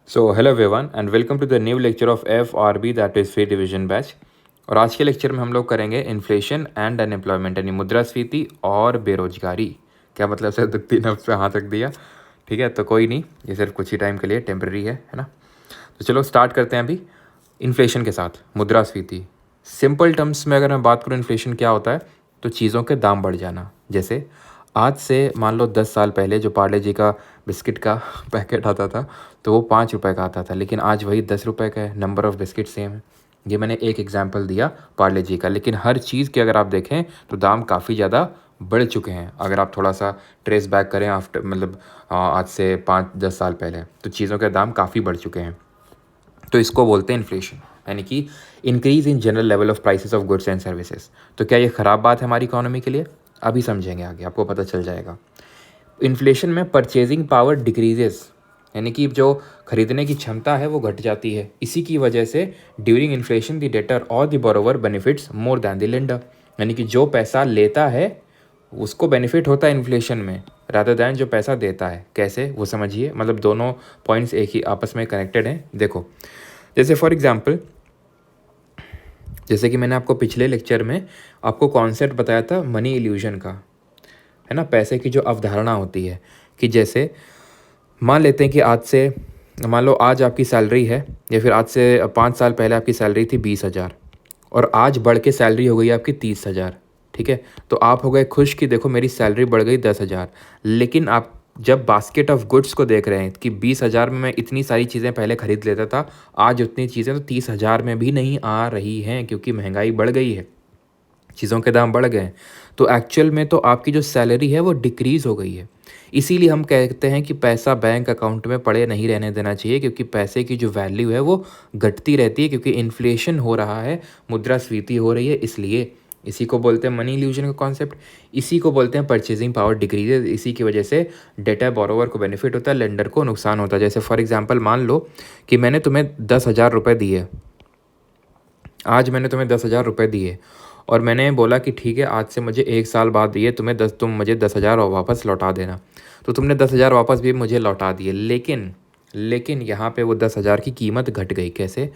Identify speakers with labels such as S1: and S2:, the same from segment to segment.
S1: So hello everyone and welcome to the new lecture of FRB that is free division batch. और आज के lecture में हम लोग करेंगे इन्फ्लेशन एंड अनएम्प्लॉयमेंट यानी मुद्रास्फीति और बेरोजगारी। क्या मतलब सर, 3 हफ्ते पे हाथ रख दिया। ठीक है, तो कोई नहीं, ये सिर्फ कुछ ही टाइम के लिए टेम्प्रेरी है ना। तो चलो स्टार्ट करते हैं अभी इन्फ्लेशन के साथ मुद्रास्फीति। सिंपल टर्म्स में अगर मैं बात करूँ इन्फ्लेशन क्या होता है, तो चीज़ों के दाम बढ़ जाना। जैसे आज से मान लो 10 साल पहले जो पार्ले जी का बिस्किट का पैकेट आता था, तो वो 5 रुपए का आता था, लेकिन आज वही 10 रुपए का है। नंबर ऑफ़ बिस्किट सेम है। ये मैंने एक एग्जांपल दिया पार्ले जी का, लेकिन हर चीज़ के अगर आप देखें तो दाम काफ़ी ज़्यादा बढ़ चुके हैं। अगर आप थोड़ा सा ट्रेस बैक करें आफ्टर मतलब आज से 5-10 साल पहले, तो चीज़ों के दाम काफ़ी बढ़ चुके हैं। तो इसको बोलते हैं इन्फ्लेशन, यानी कि increase in general level of prices of goods and services. तो क्या ये ख़राब बात है हमारी इकोनॉमी के लिए? अभी समझेंगे, आगे आपको पता चल जाएगा। इन्फ्लेशन में परचेजिंग पावर डिक्रीजेस, यानी कि जो खरीदने की क्षमता है वो घट जाती है। इसी की वजह से ड्यूरिंग इन्फ्लेशन द डेटर और the borrower benefits more than the lender, यानी कि जो पैसा लेता है उसको बेनिफिट होता है इन्फ्लेशन में रादर दैन जो पैसा देता है। कैसे, वो समझिए। मतलब दोनों पॉइंट्स एक ही आपस में कनेक्टेड हैं। देखो, जैसे फॉर एग्जांपल, जैसे कि मैंने आपको पिछले लेक्चर में आपको कॉन्सेप्ट बताया था मनी इल्यूजन का, है ना। पैसे की जो अवधारणा होती है कि जैसे मान लेते हैं कि आज से मान लो आज आपकी सैलरी है, या फिर आज से 5 साल पहले आपकी सैलरी थी 20,000 और आज बढ़ के सैलरी हो गई आपकी 30,000। ठीक है, तो आप हो गए खुश कि देखो मेरी सैलरी बढ़ गई 10,000। लेकिन आप जब बास्केट ऑफ गुड्स को देख रहे हैं कि 20,000 में मैं इतनी सारी चीज़ें पहले ख़रीद लेता था, आज उतनी चीज़ें तो 30,000 में भी नहीं आ रही हैं, क्योंकि महंगाई बढ़ गई है, चीज़ों के दाम बढ़ गए हैं। तो एक्चुअल में तो आपकी जो सैलरी है वो डिक्रीज़ हो गई है। इसीलिए हम कहते हैं कि पैसा बैंक अकाउंट में पड़े नहीं रहने देना चाहिए, क्योंकि पैसे की जो वैल्यू है वो घटती रहती है, क्योंकि इन्फ्लेशन हो रहा है, मुद्रास्फीति हो रही है। इसलिए इसी को बोलते हैं मनी इल्यूजन का कॉन्सेप्ट। इसी को बोलते हैं परचेजिंग पावर डिक्रीजेज। इसी की वजह से डेटर बोरोवर को बेनिफिट होता है, लेंडर को नुकसान होता है। जैसे फॉर एग्जांपल मान लो कि मैंने तुम्हें 10,000 रुपये दिए। आज मैंने तुम्हें 10,000 रुपये दिए और मैंने बोला कि ठीक है, आज से मुझे 1 साल बाद दिए तुम मुझे 10,000 वापस लौटा देना। तो तुमने 10,000 वापस भी मुझे लौटा दिए, लेकिन यहाँ पे वो 10,000 की कीमत घट गई। कैसे?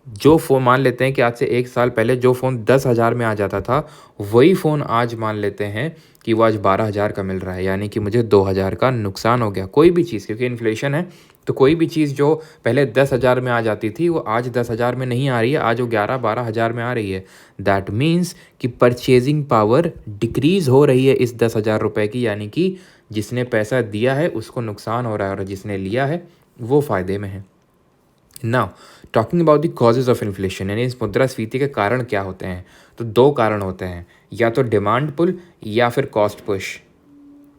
S1: जो फ़ोन मान लेते हैं कि आज से 1 साल पहले जो फ़ोन 10,000 में आ जाता था, वही फ़ोन आज मान लेते हैं कि वो आज 12,000 का मिल रहा है, यानी कि मुझे 2,000 का नुकसान हो गया। कोई भी चीज़, क्योंकि इन्फ्लेशन है, तो कोई भी चीज़ जो पहले 10,000 में आ जाती थी वो आज 10,000 में नहीं आ रही है, आज वो 11-12,000 में आ रही है। दैट मीन्स कि परचेजिंग पावर डिक्रीज़ हो रही है इस 10,000 रुपये की, यानी कि जिसने पैसा दिया है उसको नुकसान हो रहा है और जिसने लिया है वो फ़ायदे में है। Now talking about the causes of inflation, यानी इस मुद्रास्फीति के कारण क्या होते हैं, तो 2 कारण होते हैं, या तो डिमांड पुल या फिर कॉस्ट पुश।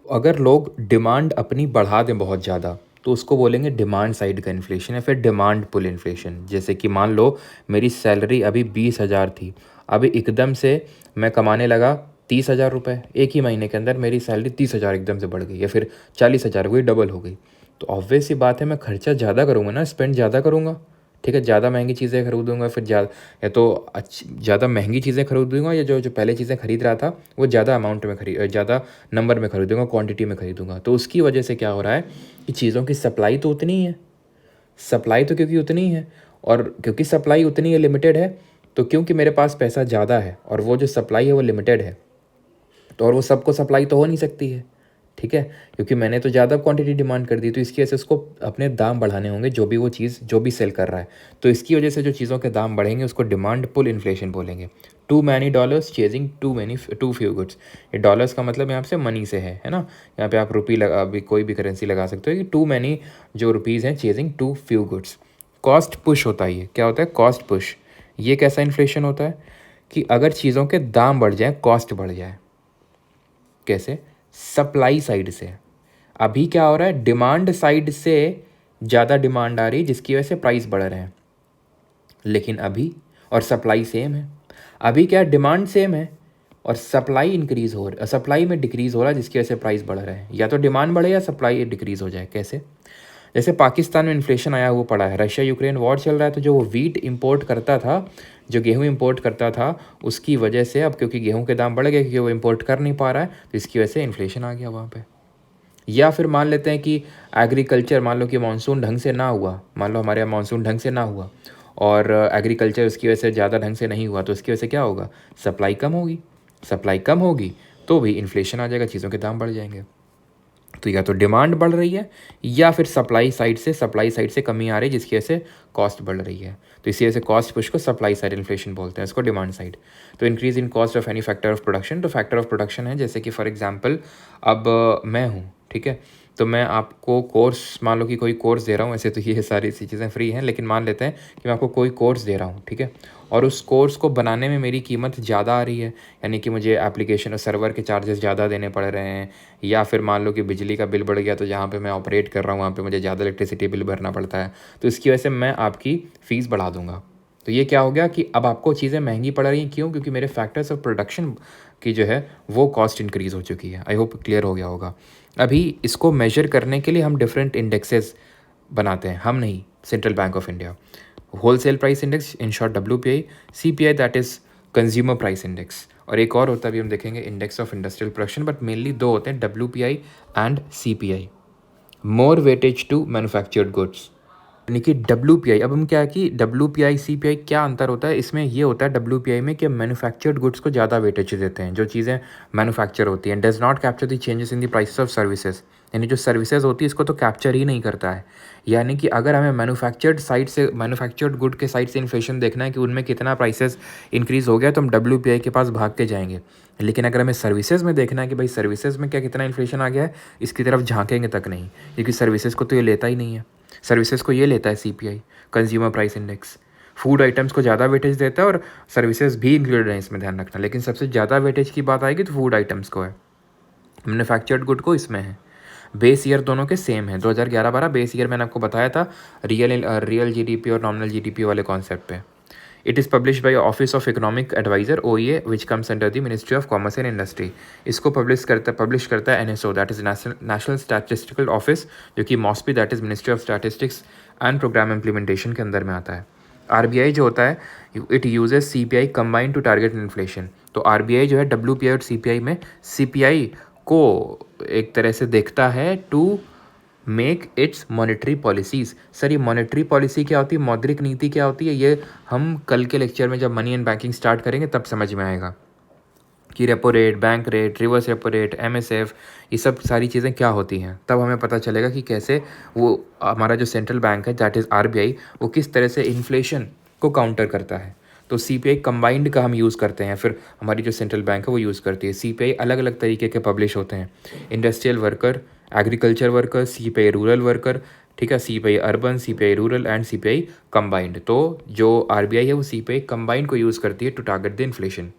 S1: अगर लोग डिमांड अपनी बढ़ा दें बहुत ज़्यादा, तो उसको बोलेंगे डिमांड साइड का इन्फ्लेशन या फिर डिमांड पुल इन्फ्लेशन। जैसे कि मान लो मेरी सैलरी अभी 20,000 थी, अभी एकदम से मैं कमाने लगा 30,000 रुपये। एक ही महीने के अंदर मेरी सैलरी 30,000 एकदम से बढ़ गई, या फिर 40,000 हुई, डबल हो गई। तो ऑब्वियस सी बात है, मैं खर्चा ज़्यादा करूँगा ना, स्पेंड ज़्यादा करूँगा। ठीक है, ज़्यादा महंगी चीज़ें खरीदूँगा, फिर या तो ज़्यादा महंगी चीज़ें खरीदूँगा, या जो जो पहले चीज़ें खरीद रहा था वो ज़्यादा अमाउंट में ज़्यादा नंबर में खरीदूँगा, क्वांटिटी में खरीदूँगा। तो उसकी वजह से क्या हो रहा है कि चीज़ों की सप्लाई तो उतनी ही है, सप्लाई तो क्योंकि उतनी ही है, और क्योंकि सप्लाई उतनी है, लिमिटेड है, तो क्योंकि मेरे पास पैसा ज़्यादा है और वो जो सप्लाई है वो लिमिटेड है, तो और वो सबको सप्लाई तो हो नहीं सकती है। ठीक है, क्योंकि मैंने तो ज़्यादा क्वांटिटी डिमांड कर दी, तो इसकी वजह से उसको अपने दाम बढ़ाने होंगे, जो भी वो चीज़ जो भी सेल कर रहा है। तो इसकी वजह से जो चीज़ों के दाम बढ़ेंगे उसको डिमांड पुल इन्फ्लेशन बोलेंगे। Too many dollars chasing too few goods. ये डॉलर्स का मतलब यहाँ से मनी से है ना। यहाँ पे आप रुपी लगा, अभी कोई भी करेंसी लगा सकते हो कि टू मैनी जो रुपीज़ हैं chasing too few goods. Cost push होता है। ये क्या होता है? Cost push. ये कैसा इन्फ्लेशन होता है कि अगर चीज़ों के दाम बढ़ जाए, कॉस्ट बढ़ जाए। कैसे? सप्लाई साइड से। अभी क्या हो रहा है, डिमांड साइड से ज़्यादा डिमांड आ रही है, जिसकी वजह से प्राइस बढ़ रहे हैं। लेकिन अभी और सप्लाई सेम है। अभी क्या, डिमांड सेम है और सप्लाई इंक्रीज हो रहा, सप्लाई में डिक्रीज़ हो रहा है, जिसकी वजह से प्राइस बढ़ रहा है। या तो डिमांड बढ़े या सप्लाई डिक्रीज़ हो जाए। कैसे? जैसे पाकिस्तान में इन्फ्लेशन आया हुआ पड़ा है, रशिया यूक्रेन वॉर चल रहा है, तो जो वो वीट इंपोर्ट करता था, जो गेहूं इंपोर्ट करता था, उसकी वजह से अब क्योंकि गेहूं के दाम बढ़ गए, क्योंकि वो इंपोर्ट कर नहीं पा रहा है, तो इसकी वजह से इन्फ्लेशन आ गया वहाँ पे। या फिर मान लेते हैं कि एग्रीकल्चर, मान लो कि मानसून ढंग से ना हुआ, मान लो हमारे यहाँ मानसून ढंग से ना हुआ और एग्रीकल्चर उसकी वजह से ज़्यादा ढंग से नहीं हुआ, तो उसकी वजह से क्या होगा, सप्लाई कम होगी। सप्लाई कम होगी तो भी इन्फ्लेशन आ जाएगा, चीज़ों के दाम बढ़ जाएंगे। तो या तो डिमांड बढ़ रही है या फिर सप्लाई साइड से कमी आ रही है, जिसकी वजह से कॉस्ट बढ़ रही है। तो इसी वजह से कॉस्ट पुश को सप्लाई साइड इन्फ्लेशन बोलते हैं, इसको डिमांड साइड। तो increase in cost of any factor of production, तो फैक्टर ऑफ प्रोडक्शन है जैसे कि फॉर एग्जांपल अब मैं हूँ, ठीक है, तो मैं आपको कोर्स, मान लो कि कोई कोर्स दे रहा हूँ, ऐसे तो ये सारी चीज़ें फ्री हैं, लेकिन मान लेते हैं कि मैं आपको कोई कोर्स दे रहा हूँ, ठीक है, और उस कोर्स को बनाने में मेरी कीमत ज़्यादा आ रही है, यानी कि मुझे एप्लीकेशन और सर्वर के चार्जेस ज़्यादा देने पड़ रहे हैं, या फिर मान लो कि बिजली का बिल बढ़ गया, तो जहाँ पे मैं ऑपरेट कर रहा हूँ वहाँ पे मुझे ज़्यादा इलेक्ट्रिसिटी बिल भरना पड़ता है, तो इसकी वजह से मैं आपकी फ़ीस बढ़ा दूंगा। तो ये क्या हो गया कि अब आपको चीज़ें महंगी पड़ रही हैं, क्यों? क्योंकि मेरे फैक्टर्स ऑफ प्रोडक्शन की जो है वो कॉस्ट इंक्रीज़ हो चुकी है। आई होप क्लियर हो गया होगा। अभी इसको मेजर करने के लिए हम डिफरेंट इंडेक्सेस बनाते हैं, हम नहीं, central bank of India. Wholesale price index, in short WPI, CPI that is consumer price index, और एक और होता है, अभी हम देखेंगे, index of industrial production, but mainly दो होते हैं, WPI and CPI, more weightage to manufactured goods. यानी कि WPI, अब हम क्या है कि WPI CPI क्या अंतर होता है इसमें, ये होता है WPI में कि मैन्युफैक्चर्ड गुड्स को ज़्यादा वेटेज देते हैं, जो चीज़ें मैन्युफैक्चर होती हैं, does not capture the changes in the prices of services, यानी जो सर्विसेज होती है इसको तो कैप्चर ही नहीं करता है। यानी कि अगर हमें मैन्युफैक्चर्ड गुड के साइड से इन्फ्लेशन देखना है कि उनमें कितना प्राइसेस इंक्रीज़ हो गया, तो हम WPI के पास भाग के जाएंगे। लेकिन अगर हमें सर्विसेज में देखना है कि भाई सर्विसेज में क्या कितना इन्फ्लेशन आ गया है, इसकी तरफ झांकेंगे तक नहीं, क्योंकि सर्विसेज को तो ये लेता ही नहीं है। सर्विसेज को ये लेता है CPI, consumer price index. Food items को ज़्यादा वेटेज देता है और सर्विसेज भी इंक्लूडेड है, इसमें ध्यान रखना, लेकिन सबसे ज़्यादा वेटेज की बात आएगी तो फूड आइटम्स को है, मैन्युफैक्चर्ड गुड को इसमें है। बेस ईयर दोनों के सेम है, 2011-12 बेस ईयर मैंने आपको बताया था, रियल GDP और नॉमिनल GDP वाले कॉन्सेप्ट पे। It is publish by office of economic adviser, OEA, which comes under the ministry of commerce and industry. इसको पब्लिश करता है NSO, that is national statistical office, जो कि MOSPI, that is ministry of statistics and programme implementation के अंदर में आता है। RBI जो होता है, it uses CPI combine to target inflation. तो RBI जो है WPI और CPI में CPI को एक तरह से देखता है to make its monetary policies. Sir ये मॉनेटरी पॉलिसी क्या होती है, मौद्रिक नीति क्या होती है, ये हम कल के लेक्चर में जब मनी एंड बैंकिंग स्टार्ट करेंगे तब समझ में आएगा कि repo rate, bank rate, reverse repo rate, MSF, ये सब सारी चीज़ें क्या होती हैं, तब हमें पता चलेगा कि कैसे वो हमारा जो सेंट्रल बैंक है दैट इज़ RBI, वो किस तरह से इन्फ्लेशन को काउंटर करता है। तो CPI कंबाइंड का हम यूज़ करते हैं, फिर हमारी जो सेंट्रल बैंक है वो यूज़ करती है। CPI अलग अलग तरीके के पब्लिश होते हैं, industrial worker, agriculture worker, CPI rural worker, ठीक है, CPI urban, CPI rural and CPI combined. तो जो RBI है वो CPI कंबाइंड को यूज़ करती है to target the inflation.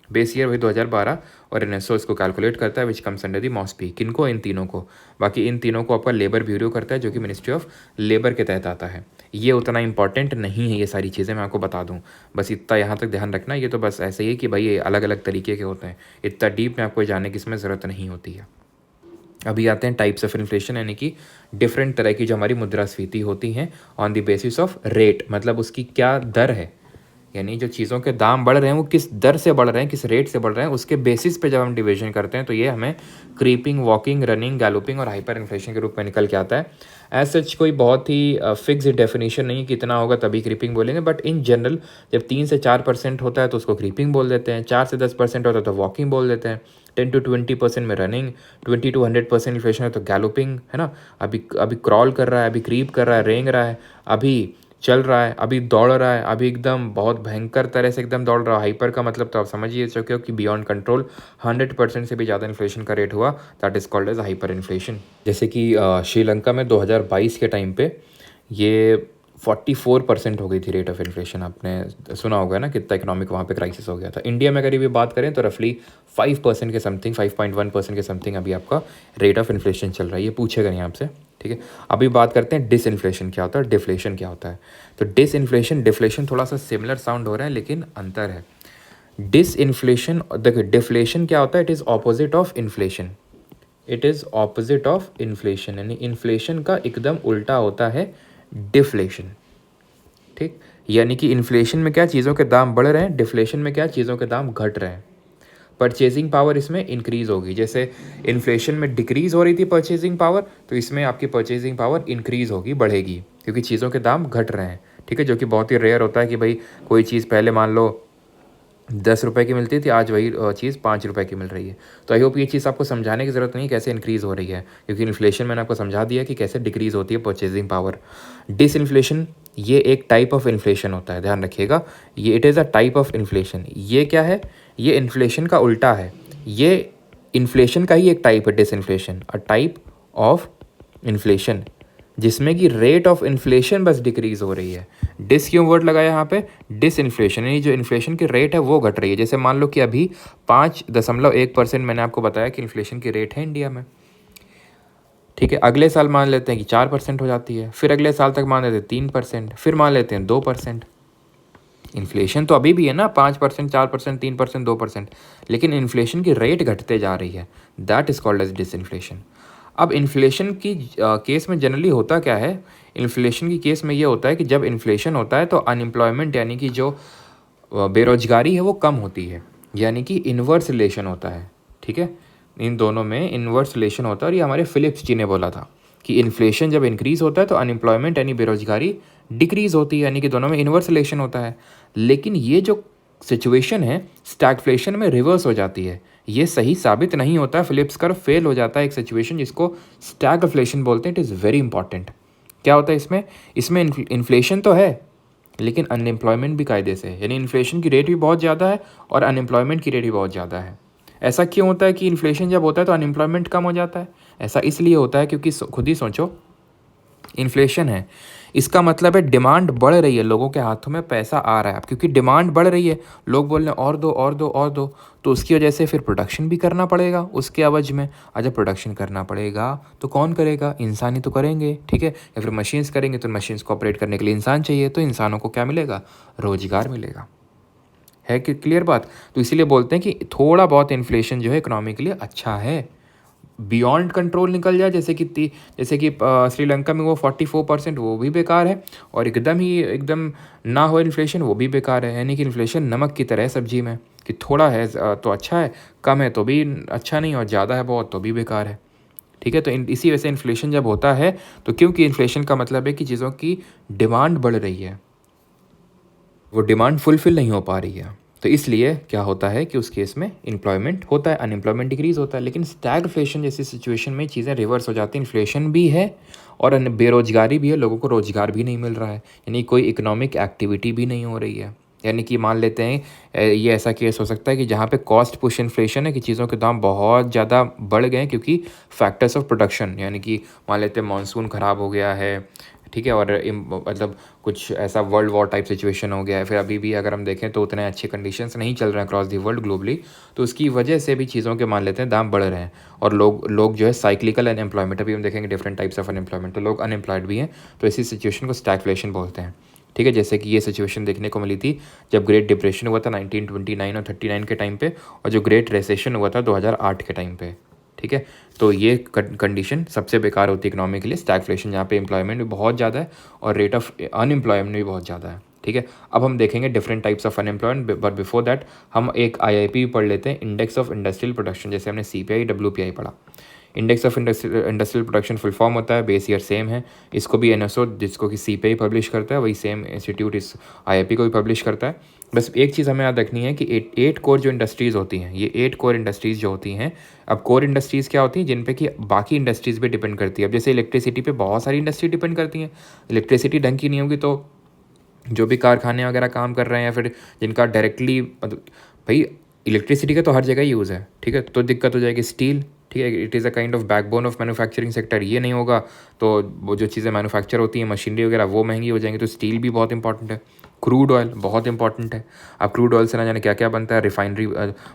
S1: Base year वही 2012 और NSO इसको कैलकुलेट करता है, which comes under the MOSPI। किनको? इन तीनों को। बाकी इन तीनों को आपका लेबर ब्यूरो करता है, जो कि मिनिस्ट्री ऑफ लेबर के तहत आता है। ये उतना इंपॉर्टेंट नहीं है, ये सारी चीज़ें मैं आपको बता दूं, बस इतना यहाँ तक ध्यान रखना। ये तो बस ऐसे ही है कि भाई ये अलग अलग तरीके के होते हैं, इतना डीप में आपको जानने की इसमें ज़रूरत नहीं होती है। अभी आते हैं टाइप्स ऑफ इन्फ्लेशन, यानी कि डिफरेंट तरह की जो हमारी मुद्रास्फीति होती हैं on the basis of rate, मतलब उसकी क्या दर है, यानी जो चीज़ों के दाम बढ़ रहे हैं वो किस दर से बढ़ रहे हैं, किस रेट से बढ़ रहे हैं, उसके बेसिस पे जब हम डिवीजन करते हैं तो ये हमें क्रीपिंग, वॉकिंग, रनिंग, गैलोपिंग और हाइपर इन्फ्लेशन के रूप में निकल के आता है। एज सच कोई बहुत ही फिक्स डेफिनेशन नहीं, कितना होगा तभी क्रीपिंग बोलेंगे, बट इन जनरल जब 3 से 4% होता है तो उसको क्रीपिंग बोल देते हैं, 4 से 10% होता है तो वॉकिंग बोल देते हैं, 10 to 20% में रनिंग, 20 to 100% इन्फ्लेशन है तो गैलोपिंग, है ना। अभी क्रॉल कर रहा है, अभी क्रीप कर रहा है, रेंग रहा है, अभी चल रहा है, अभी दौड़ रहा है, अभी एकदम बहुत भयंकर तरह से एकदम दौड़ रहा है। हाइपर का मतलब तो आप समझिए चुके हो कि बियॉन्ड कंट्रोल 100% से भी ज़्यादा इन्फ्लेशन का रेट हुआ, that is called as hyper inflation. जैसे कि श्रीलंका में 2022 के टाइम पे ये 44% हो गई थी रेट ऑफ इन्फ्लेशन। आपने सुना होगा ना कितना इकोनॉमिक वहाँ पे क्राइसिस हो गया था। इंडिया में अगर ये बात करें तो रफली 5% के समथिंग, 5.1% के समथिंग अभी आपका रेट ऑफ इन्फ्लेशन चल रहा है। ये पूछेगा नहीं आपसे, ठीक है। अभी बात करते हैं डिसइन्फ्लेशन क्या होता है, डिफ्लेशन क्या होता है। तो डिसइन्फ्लेशन, डिफ्लेशन थोड़ा सा सिमिलर साउंड हो रहा है लेकिन अंतर है। डिसइन्फ्लेशन, देखिए डिफ्लेशन क्या होता है, it is opposite of inflation, it is opposite of inflation, यानी इन्फ्लेशन का एकदम उल्टा होता है डिफ्लेशन, ठीक। यानी कि इन्फ्लेशन में क्या, चीज़ों के दाम बढ़ रहे हैं, डिफ्लेशन में क्या, चीज़ों के दाम घट रहे हैं। परचेजिंग पावर इसमें इंक्रीज़ होगी। जैसे इन्फ्लेशन में डिक्रीज़ हो रही थी परचेजिंग पावर, तो इसमें आपकी परचेजिंग पावर इंक्रीज़ होगी, बढ़ेगी, क्योंकि चीज़ों के दाम घट रहे हैं। ठीक है, जो कि बहुत ही रेयर होता है कि भाई कोई चीज़ पहले मान लो 10 रुपये की मिलती थी, आज वही चीज़ 5 रुपये की मिल रही है। तो आई होप ये चीज़ आपको समझाने की ज़रूरत नहीं कैसे इंक्रीज़ हो रही है, क्योंकि इन्फ्लेशन मैंने आपको समझा दिया कि कैसे डिक्रीज़ होती है परचेजिंग पावर। डिसइन्फ्लेशन ये एक टाइप ऑफ इन्फ्लेशन होता है, ध्यान रखिएगा, ये it is a type of inflation. ये क्या है? ये इन्फ्लेशन का उल्टा है। ये इन्फ्लेशन का ही एक टाइप है, disinflation, a type of inflation, जिसमें कि रेट ऑफ इन्फ्लेशन बस डिक्रीज़ हो रही है। डिस क्यों वर्ड लगाया यहाँ पे? डिसइन्फ्लेशन, यानी जो इन्फ्लेशन की रेट है वो घट रही है। जैसे मान लो कि अभी 5.1% मैंने आपको बताया कि इन्फ्लेशन की रेट है इंडिया में। ठीक है, अगले साल मान लेते हैं कि 4% हो जाती है, फिर अगले साल तक मान लेते हैं 3%, फिर मान लेते हैं 2%। इन्फ्लेशन तो अभी भी है ना 5%, 4%, 3%, 2%, लेकिन इन्फ्लेशन की रेट घटते जा रही है। That is called as disinflation. अब इन्फ्लेशन की केस में जनरली होता क्या है? इन्फ्लेशन की केस में ये होता है कि जब इन्फ्लेशन होता है तो अनएम्प्लॉयमेंट यानी कि जो बेरोजगारी है वो कम होती है, यानी कि इन्वर्स रिलेशन होता है। ठीक है, इन दोनों में इन्वर्स रिलेशन होता है, और ये हमारे फिलिप्स जी ने बोला था कि इन्फ्लेशन जब इंक्रीज़ होता है तो अनएम्प्लॉयमेंट यानी बेरोजगारी डिक्रीज़ होती है, यानी कि दोनों में इन्वर्स रिलेशन होता है। लेकिन ये जो सिचुएशन है स्टैगफ्लेशन में रिवर्स हो जाती है, ये सही साबित नहीं होता, फिलिप्स कर्व फेल हो जाता है। एक सिचुएशन जिसको स्टैगफ्लेशन बोलते हैं, इट इज़ वेरी इंपॉर्टेंट। क्या होता है इसमें? इसमें इन्फ्लेशन तो है लेकिन अनएम्प्लॉयमेंट भी कायदे से है, यानी इन्फ्लेशन की रेट भी बहुत ज़्यादा है और अनएम्प्लॉयमेंट की रेट भी बहुत ज़्यादा है। ऐसा क्यों होता है कि इन्फ्लेशन जब होता है तो अनएम्प्लॉयमेंट कम हो जाता है? ऐसा इसलिए होता है क्योंकि खुद ही सोचो, इन्फ्लेशन है, इसका मतलब है डिमांड बढ़ रही है, लोगों के हाथों में पैसा आ रहा है। अब क्योंकि डिमांड बढ़ रही है, लोग बोल रहे हैं और दो और दो और दो, तो उसकी वजह से फिर प्रोडक्शन भी करना पड़ेगा उसके एवज में। जब प्रोडक्शन करना पड़ेगा तो कौन करेगा? इंसान ही तो करेंगे। ठीक है, या फिर मशीन्स करेंगे, तो मशीन्स को ऑपरेट करने के लिए इंसान चाहिए, तो इंसानों को क्या मिलेगा? रोजगार मिलेगा। है कि क्लियर बात? तो इसीलिए बोलते हैं कि थोड़ा बहुत इन्फ्लेशन जो है इकोनॉमी के लिए अच्छा है। बियॉन्ड कंट्रोल निकल जाए, जैसे कि श्रीलंका में वो 44%, वो भी बेकार है, और एकदम ना हो इन्फ्लेशन, वो भी बेकार है। यानी कि इन्फ्लेशन नमक की तरह है सब्जी में, कि थोड़ा है तो अच्छा है, कम है तो भी अच्छा नहीं, और ज़्यादा है बहुत तो भी बेकार है। ठीक है, तो इसी वजह से इन्फ्लेशन जब होता है तो, क्योंकि इन्फ्लेशन का मतलब है कि चीज़ों की डिमांड बढ़ रही है, वो डिमांड फुलफ़िल नहीं हो पा रही है, तो इसलिए क्या होता है कि उस केस में एम्प्लॉयमेंट होता है, अनएम्प्लॉयमेंट डिक्रीज़ होता है। लेकिन स्टैगफ्लेशन जैसी सिचुएशन में चीज़ें रिवर्स हो जाती हैं, इन्फ्लेशन भी है और बेरोजगारी भी है, लोगों को रोज़गार भी नहीं मिल रहा है, यानी कोई इकोनॉमिक एक्टिविटी भी नहीं हो रही है। यानी कि मान लेते हैं ये ऐसा केस हो सकता है कि जहाँ पे कॉस्ट पुश इन्फ्लेशन है, कि चीज़ों के दाम बहुत ज़्यादा बढ़ गए हैं क्योंकि फैक्टर्स ऑफ प्रोडक्शन, यानी कि मान लेते हैं मानसून ख़राब हो गया है, ठीक है, और मतलब कुछ ऐसा वर्ल्ड वॉर टाइप सिचुएशन हो गया है, फिर अभी भी अगर हम देखें तो उतने अच्छे कंडीशंस नहीं चल रहे हैं अक्रॉस दी वर्ल्ड ग्लोबली, तो उसकी वजह से भी चीज़ों के मान लेते हैं दाम बढ़ रहे हैं, और लोग जो है साइक्लिकल अनएम्प्लॉयमेंट, अभी हम देखेंगे डिफरेंट टाइप्स ऑफ अनएम्प्लॉयमेंट, तो लोग अनएम्प्लॉयड भी हैं, तो इसी सिचुएशन को स्टैगफ्लेशन बोलते हैं। ठीक है, जैसे कि ये सिचुएशन देखने को मिली थी जब ग्रेट डिप्रेशन हुआ था 1929 और 39 के टाइम पे, और जो ग्रेट रिसेशन हुआ था 2008 के टाइम पे। ठीक है, तो ये कंडीशन सबसे बेकार होती है इकोनॉमी के लिए, स्टैगफ्लेशन, जहाँ पे एम्प्लॉयमेंट भी बहुत ज़्यादा है और रेट ऑफ अनएम्प्लॉयमेंट भी बहुत ज़्यादा है। ठीक है, अब हम देखेंगे different types of unemployment, but before that हम एक IIP पढ़ लेते हैं, इंडेक्स ऑफ इंडस्ट्रियल प्रोडक्शन, जैसे हमने CPI WPI पढ़ा। Index of industrial production full form होता है, बेस ईयर सेम है, इसको भी NSO, जिसको कि CPI पब्लिश करता है, वही सेम इंस्टीट्यूट इस IIP को भी पब्लिश करता है। बस एक चीज़ हमें याद रखनी है कि 8 कोर जो इंडस्ट्रीज़ होती हैं, ये 8 कोर इंडस्ट्रीज़ जो होती हैं, अब कोर इंडस्ट्रीज़ क्या होती हैं? जिन पे कि बाकी इंडस्ट्रीज़ भी डिपेंड करती है। अब जैसे इलेक्ट्रिसिटी पे बहुत सारी इंडस्ट्री डिपेंड करती हैं, इलेक्ट्रिसिटी ढंग की नहीं होगी तो जो भी कारखाने वगैरह काम कर रहे हैं, या फिर जिनका डायरेक्टली भाई इलेक्ट्रिसिटी का तो हर जगह यूज़ है, ठीक है, तो दिक्कत हो जाएगी। स्टील, ठीक है, it is a kind of backbone of manufacturing sector, ये नहीं होगा तो वो जो चीज़ें मैन्युफैक्चर होती हैं, मशीनरी वगैरह, वो महंगी हो जाएंगी, तो स्टील भी बहुत इंपॉर्टेंट है। क्रूड ऑयल बहुत इंपॉर्टेंट है। अब क्रूड ऑयल से ना जाने क्या क्या बनता है, रिफाइनरी,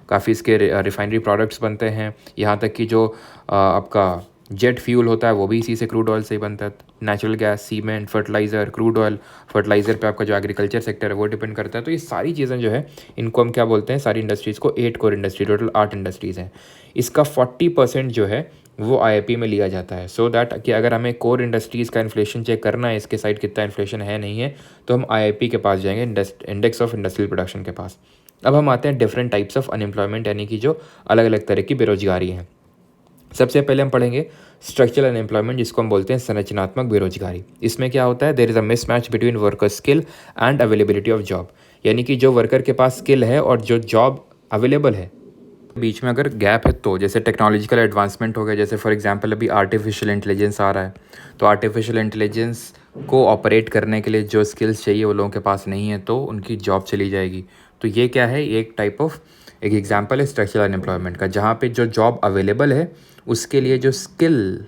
S1: काफ़ी इसके रिफाइनरी प्रोडक्ट्स बनते हैं, यहाँ तक कि जो आपका जेट फ्यूल होता है वो भी इसी से, क्रूड ऑयल से ही बनता है। Natural gas, cement, fertiliser, crude oil, fertiliser पे आपका जो एग्रीकल्चर सेक्टर है वो डिपेंड करता है। तो ये सारी चीज़ें जो है, इनको हम क्या बोलते हैं, सारी इंडस्ट्रीज़ को 8 कोर इंडस्ट्री, टोटल 8 इंडस्ट्रीज़ हैं। इसका 40% जो है वो IIP में लिया जाता है, सो दैट कि अगर हमें कोर इंडस्ट्रीज़ का इन्फ्लेशन चेक करना है, इसके साइड कितना इन्फ्लेशन है नहीं है, तो हम IIP के पास जाएंगे, इंडेक्स ऑफ इंडस्ट्रियल प्रोडक्शन के पास। अब हम आते हैं डिफरेंट टाइप्स ऑफ अनएम्प्लॉयमेंट, यानी कि जो अलग अलग तरह की बेरोजगारी है। सबसे पहले हम पढ़ेंगे स्ट्रक्चरल अनएम्प्लॉयमेंट, जिसको हम बोलते हैं संरचनात्मक बेरोजगारी। इसमें क्या होता है, there is a mismatch between worker skill and availability of job, यानी कि जो वर्कर के पास स्किल है और जो जॉब अवेलेबल है बीच में अगर गैप है, तो जैसे टेक्नोलॉजिकल एडवांसमेंट हो गया, जैसे फॉर एग्जांपल अभी आर्टिफिशियल इंटेलिजेंस आ रहा है, तो आर्टिफिशियल इंटेलिजेंस को ऑपरेट करने के लिए जो स्किल्स चाहिए वो लोगों के पास नहीं है, तो उनकी जॉब चली जाएगी। तो ये क्या है, एक टाइप ऑफ एक एग्जांपल है स्ट्रक्चरल अनएम्प्लॉयमेंट का, जहाँ पे जो जॉब अवेलेबल है उसके लिए जो स्किल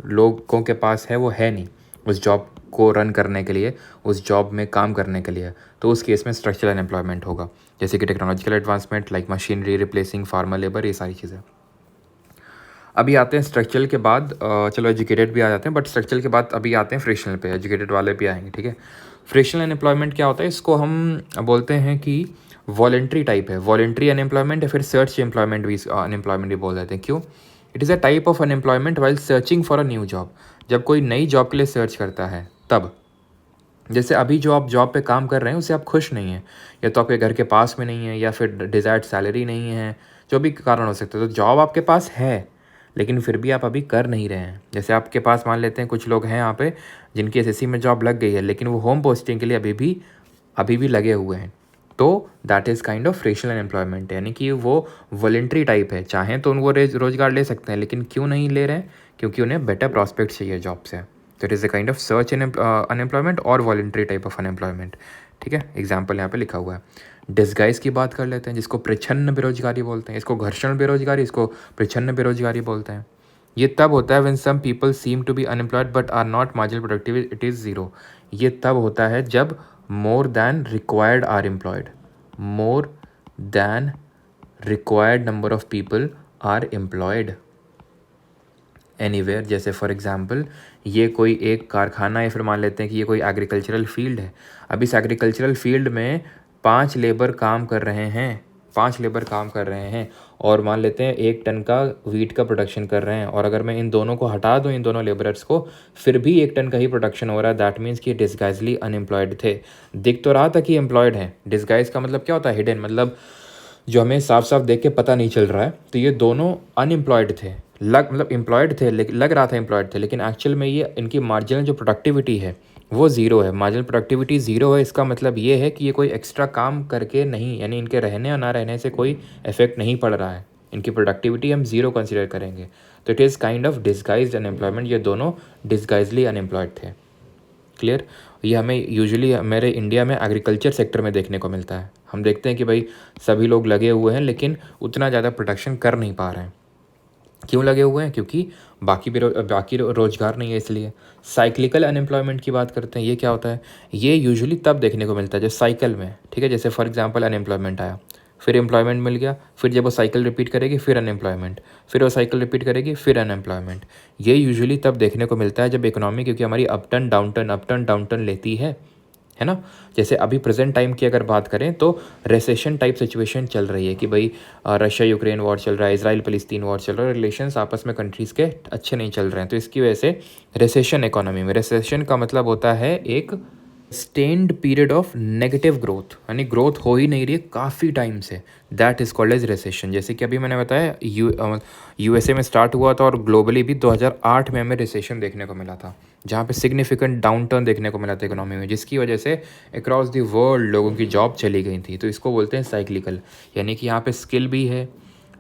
S1: लोगों के पास है वो है नहीं उस जॉब को रन करने के लिए, उस जॉब में काम करने के लिए, तो उस केस में स्ट्रक्चरल अनएम्प्लॉयमेंट होगा। जैसे कि technological advancement like machinery replacing farmer labour, ये सारी चीज़ें। अभी आते हैं स्ट्रक्चरल के बाद, चलो एजुकेटेड भी आ जाते हैं, बट स्ट्रक्चरल के बाद अभी आते हैं फ्रिक्शनल पे, एजुकेटेड वाले भी आएंगे, ठीक है। फ्रिक्शनल अनएम्प्लॉयमेंट क्या होता है, इसको हम बोलते हैं कि वॉलेंट्री टाइप है, वॉलेंट्री अनएम्प्लॉयमेंट या फिर सर्च एम्प्लॉयमेंट भी अनएम्प्लॉयमेंट भी बोल देते हैं। क्यों? It is a type of unemployment while searching for a new job, जब कोई नई जॉब के लिए सर्च करता है तब। जैसे अभी जो आप जॉब पे काम कर रहे हैं उससे आप खुश नहीं हैं, या तो आपके घर के पास में नहीं है, या फिर डिज़ायर्ड सैलरी नहीं है, जो भी कारण हो सकता है, तो जॉब आपके पास है लेकिन फिर भी आप अभी कर नहीं रहे हैं। जैसे आपके पास मान लेते हैं कुछ लोग हैं यहाँ पे जिनकी एसएससी में जॉब लग गई है, लेकिन वो होम पोस्टिंग के लिए अभी भी लगे हुए हैं, तो that is kind of frictional unemployment, यानी कि वो वॉलेंट्री टाइप है, चाहें तो वो रोजगार ले सकते हैं, लेकिन क्यों नहीं ले रहे हैं, क्योंकि उन्हें बेटर प्रॉस्पेक्ट चाहिए जॉब से। तो it is a kind of search unemployment और वॉलेंट्री टाइप ऑफ अनएम्प्लॉयमेंट, ठीक है। एग्जाम्पल यहाँ पे लिखा हुआ है। डिस्गाइज की बात कर लेते हैं, जिसको प्रच्छन्न बेरोजगारी बोलते हैं, इसको घर्षण बेरोजगारी, इसको प्रच्छन्न बेरोजगारी बोलते हैं। ये तब होता है when some people seem to be unemployed but are not marginal productive, it is zero. ये तब होता है जब more than required are employed, more than required number of people are employed anywhere. जैसे फॉर एग्जांपल ये कोई एक कारखाना है, फिर मान लेते हैं कि ये कोई एग्रीकल्चरल फील्ड है। अब इस एग्रीकल्चरल फील्ड में 5 लेबर काम कर रहे हैं, 5 लेबर काम कर रहे हैं, और मान लेते हैं 1 टन का वीट का प्रोडक्शन कर रहे हैं, और अगर मैं इन दोनों को हटा दूं, इन दोनों लेबरर्स को, फिर भी 1 टन का ही प्रोडक्शन हो रहा है। दैट मीन्स कि डिस्गाइजली अनएम्प्लॉयड थे। दिख तो रहा था कि एम्प्लॉयड हैं, डिस्गाइज का मतलब क्या होता है, हिडन, मतलब जो हमें साफ साफ देख के पता नहीं चल रहा है। तो ये दोनों अनएम्प्लॉयड थे, मतलब एम्प्लॉयड थे, लेकिन लग रहा था एम्प्लॉयड थे, लेकिन एक्चुअल में ये इनकी मार्जिनल जो प्रोडक्टिविटी है वो ज़ीरो है। मार्जिनल प्रोडक्टिविटी ज़ीरो है, इसका मतलब ये है कि ये कोई एक्स्ट्रा काम करके नहीं, यानी इनके रहने और ना रहने से कोई इफेक्ट नहीं पड़ रहा है, इनकी प्रोडक्टिविटी हम ज़ीरो कंसिडर करेंगे। तो it is kind of disguised unemployment, ये दोनों डिस्गाइजली अनएम्प्लॉयड थे। क्लियर? ये हमें यूजुअली मेरे इंडिया में एग्रीकल्चर सेक्टर में देखने को मिलता है। हम देखते हैं कि भाई सभी लोग लगे हुए हैं लेकिन उतना ज़्यादा प्रोडक्शन कर नहीं पा रहे हैं। क्यों लगे हुए हैं? क्योंकि बाकी रोजगार नहीं है, इसलिए। साइक्लिकल अनएम्प्लॉयमेंट की बात करते हैं, ये क्या होता है? ये यूजुअली तब देखने को मिलता है जो साइकिल में, ठीक है। जैसे फॉर एग्जांपल अनएम्प्लॉयमेंट आया, फिर एम्प्लॉयमेंट मिल गया, फिर जब वो साइकिल रिपीट करेगी फिर अनएम्प्लॉयमेंट, फिर वो साइकिल रिपीट करेगी फिर अनएम्प्लॉयमेंट। ये यूजुअली तब देखने को मिलता है जब इकोनॉमी, क्योंकि हमारी अप टर्न डाउन टर्न लेती है ना। जैसे अभी प्रेजेंट टाइम की अगर बात करें तो रेसेशन टाइप सिचुएशन चल रही है कि भाई रशिया यूक्रेन वॉर चल रहा है, इसराइल फलस्तीन वॉर चल रहा है, रिलेशंस आपस में कंट्रीज़ के अच्छे नहीं चल रहे हैं, तो इसकी वजह से रेसेशन, इकोनॉमी में रेसेशन का मतलब होता है एक sustained period of negative growth, यानी ग्रोथ हो ही नहीं रही है काफ़ी टाइम से, that is called as recession. जैसे कि अभी मैंने बताया यूएसए में स्टार्ट हुआ था और ग्लोबली भी 2008 में हमें रिसेशन देखने को मिला था, जहाँ पे सिग्निफिकेंट डाउन टर्न देखने को मिला था इकोनॉमी में, जिसकी वजह से अक्रॉस द वर्ल्ड लोगों की जॉब चली गई थी। तो इसको बोलते हैं साइक्लिकल, यानी कि यहाँ पे स्किल भी है,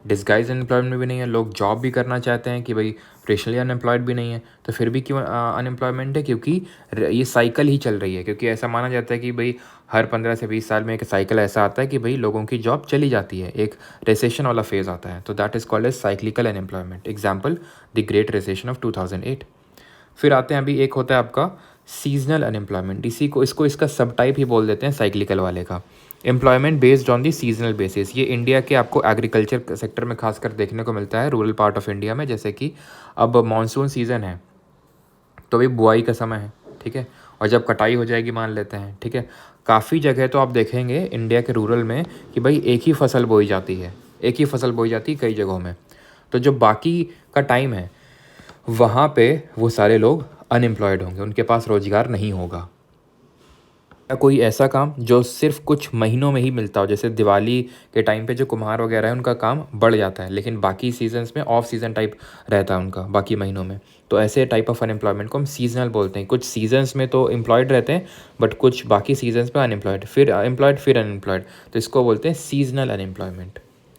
S1: डिस्गाइज अनएम्प्लॉयमेंट भी नहीं है, लोग जॉब भी करना चाहते हैं कि भाई फ्रेशली अनएम्प्लॉयड भी नहीं है, तो फिर भी क्यों अनएम्प्लॉयमेंट है? क्योंकि ये साइकिल ही चल रही है। क्योंकि ऐसा माना जाता है कि भाई हर 15 से 20 साल में एक साइकिल ऐसा आता है कि भाई लोगों की जॉब चली जाती है, एक रिसेशन वाला फेज आता है, तो that is called as cyclical unemployment. Example the great recession of 2008। फिर आते हैं अभी एक होता है आपका सीजनल अनएम्प्लॉयमेंट, इसको इसका सब टाइप ही बोल देते हैं साइक्लिकल वाले का। Employment based on the seasonal basis, ये इंडिया के आपको एग्रीकल्चर सेक्टर में खासकर देखने को मिलता है, रूरल पार्ट ऑफ इंडिया में। जैसे कि अब मानसून सीज़न है तो भी बुआई का समय है, ठीक है, और जब कटाई हो जाएगी मान लेते हैं, ठीक है। काफ़ी जगह तो आप देखेंगे इंडिया के रूरल में कि भाई एक ही फसल बोई जाती है, एक ही फसल बोई जाती है कई जगहों में, तो जो बाकी का टाइम है वहाँ पे वो सारे लोग अनएम्प्लॉयड होंगे, उनके पास रोजगार नहीं होगा। या कोई ऐसा काम जो सिर्फ कुछ महीनों में ही मिलता हो, जैसे दिवाली के टाइम पे जो कुम्हार वगैरह है उनका काम बढ़ जाता है, लेकिन बाकी सीजन्स में ऑफ सीजन टाइप रहता है उनका बाकी महीनों में। तो ऐसे टाइप ऑफ अनएम्प्लॉयमेंट को हम सीजनल बोलते हैं। कुछ सीजन्स में तो एम्प्लॉयड रहते हैं बट कुछ बाकी सीजन्स में अनएम्प्लॉयड, फिर एम्प्लॉयड फिर अनएम्प्लॉयड, तो इसको बोलते हैं सीजनल अनएम्प्लॉयमेंट।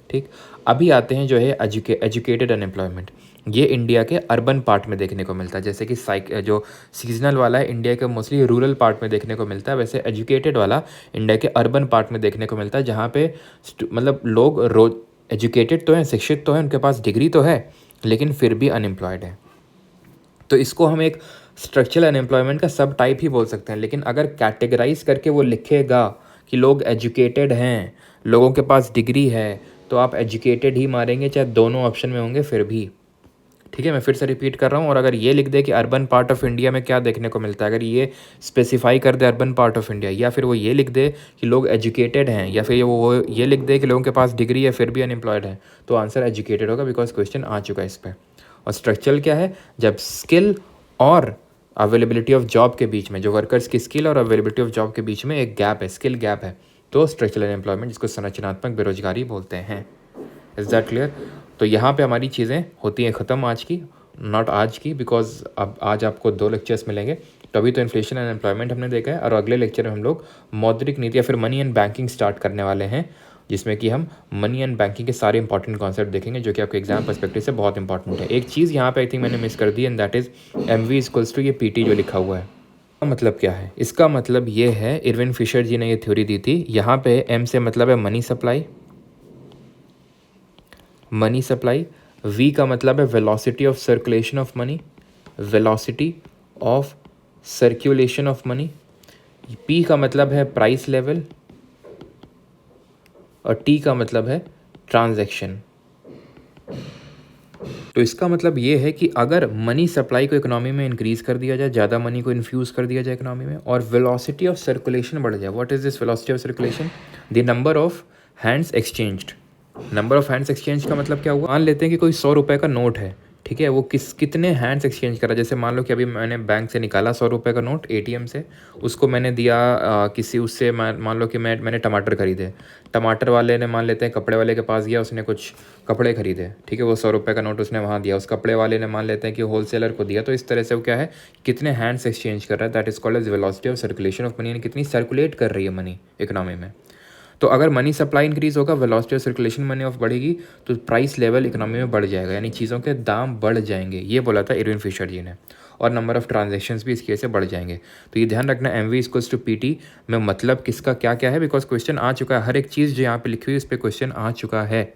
S1: ठीक, अभी आते हैं जो है एजुकेटेड अनएम्प्लॉयमेंट। ये इंडिया के अर्बन पार्ट में देखने को मिलता है, जैसे कि जो सीजनल वाला है इंडिया के मोस्टली रूरल पार्ट में देखने को मिलता है, वैसे एजुकेटेड वाला इंडिया के अर्बन पार्ट में देखने को मिलता है, जहाँ पे मतलब लोग रोज एजुकेटेड तो हैं, शिक्षित तो हैं, उनके पास डिग्री तो है, लेकिन फिर भी अनएम्प्लॉयड है। तो इसको हम एक स्ट्रक्चरल अनएम्प्लॉयमेंट का सब टाइप ही बोल सकते हैं। लेकिन अगर कैटेगराइज करके वो लिखेगा कि लोग एजुकेटेड हैं, लोगों के पास डिग्री है, तो आप एजुकेटेड ही मारेंगे, चाहे दोनों ऑप्शन में होंगे फिर भी। ठीक है, मैं फिर से रिपीट कर रहा हूँ। और अगर ये लिख दे कि अर्बन पार्ट ऑफ इंडिया में क्या देखने को मिलता है, अगर ये स्पेसिफाई कर दे अर्बन पार्ट ऑफ इंडिया, या फिर वो ये लिख दे कि लोग एजुकेटेड हैं, या फिर वो ये लिख दे कि लोगों के पास डिग्री है फिर भी अनएम्प्लॉयड है, तो आंसर एजुकेटेड होगा, बिकॉज क्वेश्चन आ चुका है इस पर। और स्ट्रक्चरल क्या है, जब स्किल और अवेलेबिलिटी ऑफ जॉब के बीच में, जो वर्कर्स की स्किल और अवेलेबिलिटी ऑफ जॉब के बीच में एक गैप है, स्किल गैप है, तो स्ट्रक्चरल अनएम्प्लॉयमेंट, जिसको संरचनात्मक बेरोजगारी बोलते हैं। Is that clear? तो यहाँ पे हमारी चीज़ें होती हैं ख़त्म आज की, नॉट आज की, बिकॉज अब आज आपको 2 लेक्चर्स मिलेंगे। तो अभी तो इन्फ्लेशन एंड एम्प्लॉयमेंट हमने देखा है, और अगले लेक्चर में हम लोग मौद्रिक नीति या फिर मनी एंड बैंकिंग स्टार्ट करने वाले हैं, जिसमें कि हम मनी एंड बैंकिंग के सारे इंपॉर्टेंट कॉन्सेप्ट देखेंगे, जो कि आपके एग्जाम पर्सपेक्टिव से बहुत इंपॉर्टेंट है। एक चीज़ यहाँ पे आई थिंक मैंने मिस कर दी, and that is MV equals to ये PT जो लिखा हुआ है, मतलब क्या है? इसका मतलब ये है, इरविन फिशर जी ने ये थ्योरी दी थी। यहाँ पे M से मतलब है money supply, money supply, V का मतलब है velocity of circulation of money, velocity of circulation of money, P का मतलब है प्राइस लेवल, और T का मतलब है ट्रांजैक्शन। तो इसका मतलब ये है कि अगर मनी सप्लाई को इकोनॉमी में इंक्रीज कर दिया जाए, ज़्यादा मनी को इन्फ्यूज़ कर दिया जाए इकोनॉमी में, और वेलोसिटी ऑफ सर्कुलेशन बढ़ जाए। What is this velocity of circulation? The number of hands exchanged. Number of hands exchange का मतलब क्या हुआ? मान लेते हैं कि कोई 100 रुपये का नोट है, ठीक है, वो कितने हैंड्स एक्सचेंज करा। जैसे मान लो कि अभी मैंने बैंक से निकाला 100 रुपये का नोट ATM से, उसको मैंने दिया किसी, उससे मान लो कि मैंने टमाटर खरीदे, टमाटर वाले ने, मान लेते हैं कपड़े वाले के पास गया, उसने कुछ कपड़े खरीदे, ठीक है, वो 100 रुपये का नोट उसने वहाँ दिया, उस कपड़े वाले ने मान लेते हैं कि होलसेलर को दिया। तो इस तरह से वो क्या है, कितने हैंड्स एक्सचेंज कर रहा है, that is called as velocity of circulation of money, यानी कितनी सर्कुलेट कर रही है मनी इकोनॉमी में। तो अगर मनी सप्लाई इंक्रीज होगा, velocity of circulation money of बढ़ेगी, तो प्राइस लेवल इकोनॉमी में बढ़ जाएगा, यानी चीज़ों के दाम बढ़ जाएंगे। ये बोला था इरविन फिशर जी ने। और नंबर ऑफ ट्रांजैक्शंस भी इसकी वजह से बढ़ जाएंगे। तो ये ध्यान रखना, MV इक्वल्स टू PT में मतलब किसका क्या क्या है, बिकॉज क्वेश्चन आ चुका है, हर एक चीज़ जो यहाँ पे लिखी हुई है उस पर क्वेश्चन आ चुका है।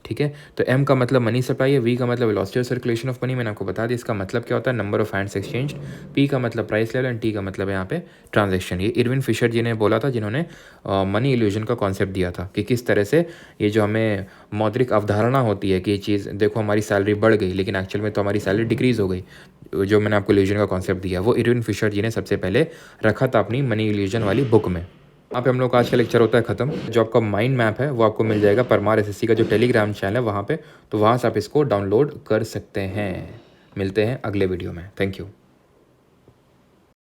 S1: ठीक है, तो M का मतलब मनी सप्लाई है, V का मतलब velocity of circulation of money, मैंने आपको बता दिया इसका मतलब क्या होता है, number of hands exchange, P का मतलब प्राइस लेवल, एंड T का मतलब है यहाँ पे ट्रांजैक्शन। ये इरविन फिशर जी ने बोला था, जिन्होंने मनी इल्यूजन का कॉन्सेप्ट दिया था, कि किस तरह से ये जो हमें मौद्रिक अवधारणा होती है कि ये चीज़ देखो हमारी सैलरी बढ़ गई, लेकिन एक्चुअल में तो हमारी सैलरी डिक्रीज़ हो गई, जो मैंने आपको इल्यूजन का कॉन्सेप्ट दिया, वो इरविन फिशर जी ने सबसे पहले रखा था अपनी मनी इल्यूजन वाली बुक में। वहाँ पे हम लोग का आज का लेक्चर होता है ख़त्म। जो आपका माइंड मैप है वो आपको मिल जाएगा परमार SSC का जो टेलीग्राम चैनल है वहाँ पे, तो वहाँ से आप इसको डाउनलोड कर सकते हैं। मिलते हैं अगले वीडियो में। Thank you.